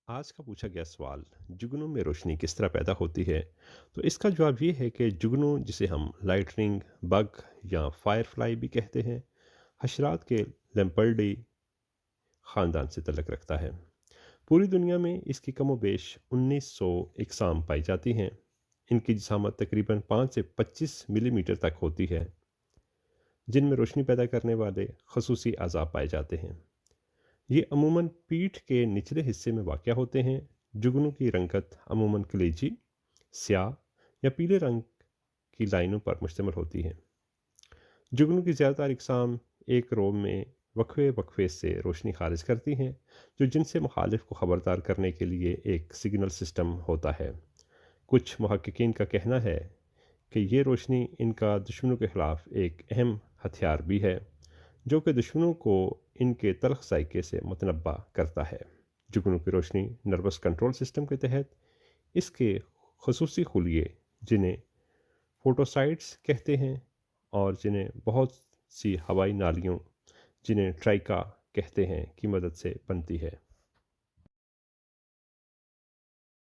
आज का पूछा गया सवाल, जुगनू में रोशनी किस तरह पैदा होती है। तो इसका जवाब ये है कि जुगनू, जिसे हम लाइटनिंग बग या फायरफ्लाई भी कहते हैं, हशरात के लेम्पर्डी ख़ानदान से तल्लक़ रखता है। पूरी दुनिया में इसकी कमोबेश 1900 इकसाम पाई जाती हैं। इनकी जिसामत तकरीबन 5 से 25 मिलीमीटर तक होती है, जिनमें रोशनी पैदा करने वाले खसूसी अज़ा पाए जाते हैं। ये अमूमन पीठ के निचले हिस्से में वाक़या होते हैं। जुगनू की रंगत अमूमन कलेजी, स्याह या पीले रंग की लाइनों पर मुश्तमिल होती है। जुगनू की ज़्यादातर इकसाम एक रो में वक्फे वक्फे से रोशनी खारिज करती हैं, जो जिनसे मुखालिफ को ख़बरदार करने के लिए एक सिग्नल सिस्टम होता है। कुछ मुहक्किकीन का कहना है कि ये रोशनी इनका दुश्मनों के ख़िलाफ़ एक अहम हथियार भी है, जो कि दुश्मनों को इनके तल्ख़ ज़ायके से मुतनब्बा करता है। जुगनू की रोशनी नर्वस कंट्रोल सिस्टम के तहत इसके खसूसी खुलिये, जिन्हें फोटोसाइट्स कहते हैं, और जिन्हें बहुत सी हवाई नालियों, जिन्हें ट्राइका कहते हैं, की मदद से बनती है।